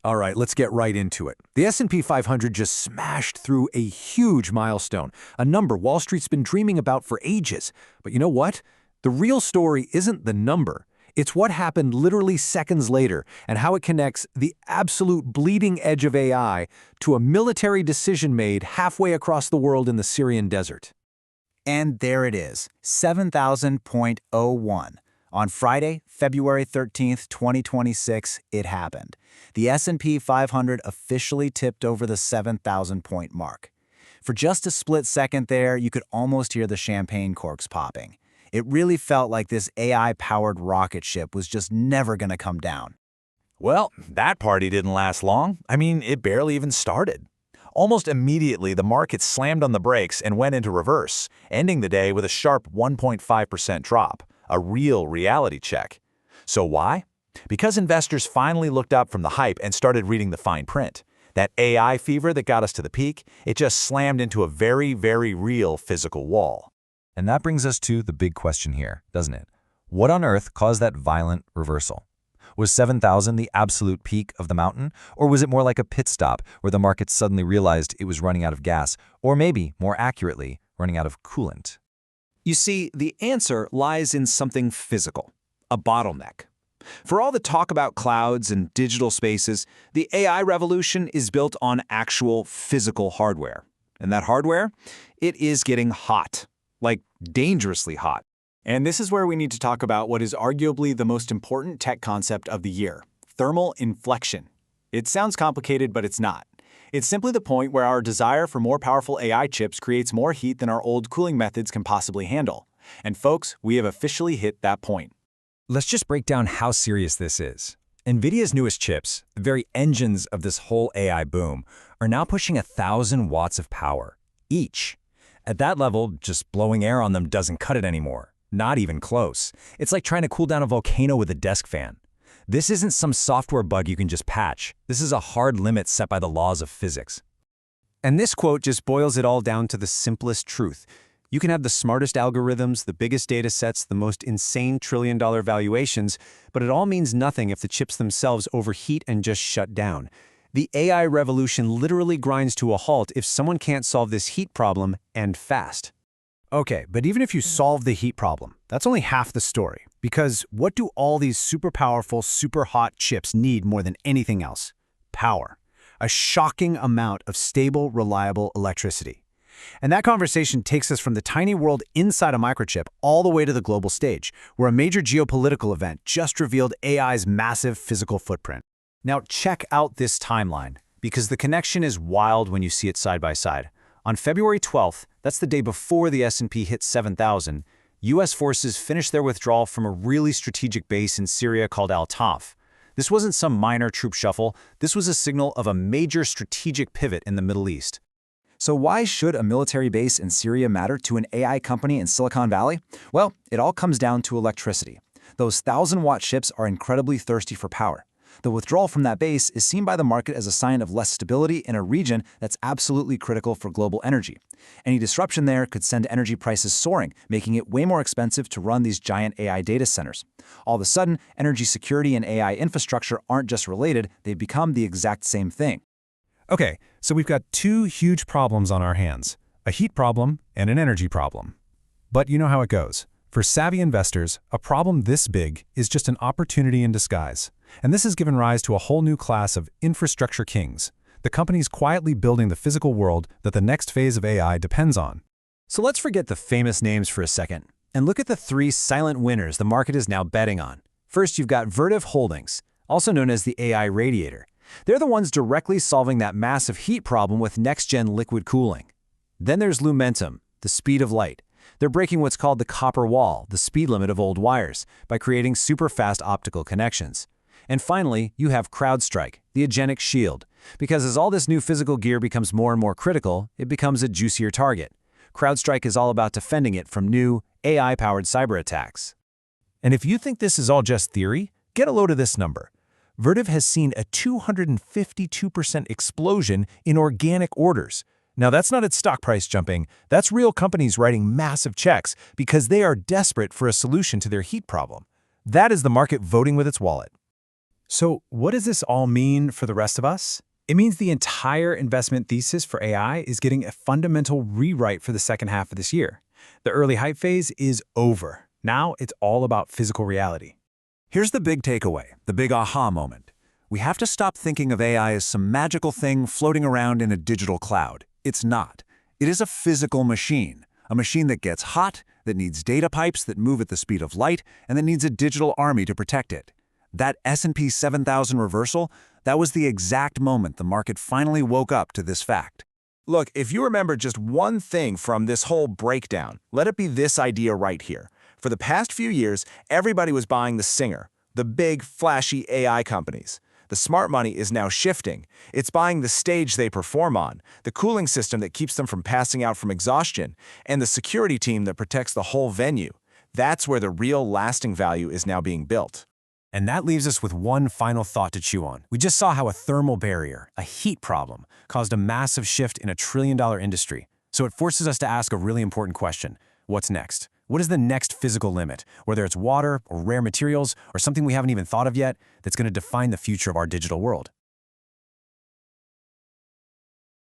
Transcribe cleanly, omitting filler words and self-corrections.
All right, let's get right into it. The S&P 500 just smashed through a huge milestone, a number Wall Street's been dreaming about for ages. But you know what? The real story isn't the number. It's what happened literally seconds later and how it connects the absolute bleeding edge of AI to a military decision made halfway across the world in the Syrian desert. And there it is, 7,000.01. On Friday, February 13th, 2026, it happened. The S&P 500 officially tipped over the 7,000-point mark. For just a split second there, you could almost hear the champagne corks popping. It really felt like this AI-powered rocket ship was just never going to come down. Well, that party didn't last long. I mean, it barely even started. Almost immediately, the market slammed on the brakes and went into reverse, ending the day with a sharp 1.5% drop, a real reality check. So why? Because investors finally looked up from the hype and started reading the fine print. That AI fever that got us to the peak, it just slammed into a very, very real physical wall. And that brings us to the big question here, doesn't it? What on earth caused that violent reversal? Was 7,000 the absolute peak of the mountain, or was it more like a pit stop where the market suddenly realized it was running out of gas, or maybe, more accurately, running out of coolant? You see, the answer lies in something physical, a bottleneck. For all the talk about clouds and digital spaces, the AI revolution is built on actual physical hardware. And that hardware? It is getting hot, like dangerously hot. And this is where we need to talk about what is arguably the most important tech concept of the year, thermal inflection. It sounds complicated, but it's not. It's simply the point where our desire for more powerful AI chips creates more heat than our old cooling methods can possibly handle. And folks, we have officially hit that point. Let's just break down how serious this is. NVIDIA's newest chips, the very engines of this whole AI boom, are now pushing 1,000 watts of power, each. At that level, just blowing air on them doesn't cut it anymore. Not even close. It's like trying to cool down a volcano with a desk fan. This isn't some software bug you can just patch. This is a hard limit set by the laws of physics. And this quote just boils it all down to the simplest truth. You can have the smartest algorithms, the biggest data sets, the most insane trillion-dollar valuations, but it all means nothing if the chips themselves overheat and just shut down. The AI revolution literally grinds to a halt if someone can't solve this heat problem, and fast. Okay, but even if you solve the heat problem, that's only half the story. Because what do all these super powerful, super hot chips need more than anything else? Power. A shocking amount of stable, reliable electricity. And that conversation takes us from the tiny world inside a microchip all the way to the global stage, where a major geopolitical event just revealed AI's massive physical footprint. Now check out this timeline, because the connection is wild when you see it side by side. On February 12th, that's the day before the S&P hit 7,000, U.S. forces finished their withdrawal from a really strategic base in Syria called Al-Taf. This wasn't some minor troop shuffle, this was a signal of a major strategic pivot in the Middle East. So why should a military base in Syria matter to an AI company in Silicon Valley? Well, it all comes down to electricity. Those 1,000-watt ships are incredibly thirsty for power. The withdrawal from that base is seen by the market as a sign of less stability in a region that's absolutely critical for global energy. Any disruption there could send energy prices soaring, making it way more expensive to run these giant AI data centers. All of a sudden, energy security and AI infrastructure aren't just related, they've become the exact same thing. Okay, so we've got two huge problems on our hands, a heat problem and an energy problem. But you know how it goes. For savvy investors, a problem this big is just an opportunity in disguise. And this has given rise to a whole new class of infrastructure kings, the companies quietly building the physical world that the next phase of AI depends on. So let's forget the famous names for a second, and look at the three silent winners the market is now betting on. First, you've got Vertiv Holdings, also known as the AI radiator. They're the ones directly solving that massive heat problem with next-gen liquid cooling. Then there's Lumentum, the speed of light. They're breaking what's called the copper wall, the speed limit of old wires, by creating super-fast optical connections. And finally, you have CrowdStrike, the agentic shield. Because as all this new physical gear becomes more and more critical, it becomes a juicier target. CrowdStrike is all about defending it from new, AI-powered cyber attacks. And if you think this is all just theory, get a load of this number. Vertiv has seen a 252% explosion in organic orders. Now, that's not its stock price jumping. That's real companies writing massive checks because they are desperate for a solution to their heat problem. That is the market voting with its wallet. So what does this all mean for the rest of us? It means the entire investment thesis for AI is getting a fundamental rewrite for the second half of this year. The early hype phase is over. Now it's all about physical reality. Here's the big takeaway, the big aha moment. We have to stop thinking of AI as some magical thing floating around in a digital cloud. It's not. It is a physical machine, a machine that gets hot, that needs data pipes that move at the speed of light, and that needs a digital army to protect it. That S&P 7000 reversal, that was the exact moment the market finally woke up to this fact. Look, if you remember just one thing from this whole breakdown, let it be this idea right here. For the past few years, everybody was buying the singer, the big, flashy AI companies. The smart money is now shifting. It's buying the stage they perform on, the cooling system that keeps them from passing out from exhaustion, and the security team that protects the whole venue. That's where the real lasting value is now being built. And that leaves us with one final thought to chew on. We just saw how a thermal barrier, a heat problem, caused a massive shift in a trillion-dollar industry. So it forces us to ask a really important question. What's next? What is the next physical limit, whether it's water or rare materials or something we haven't even thought of yet, that's going to define the future of our digital world?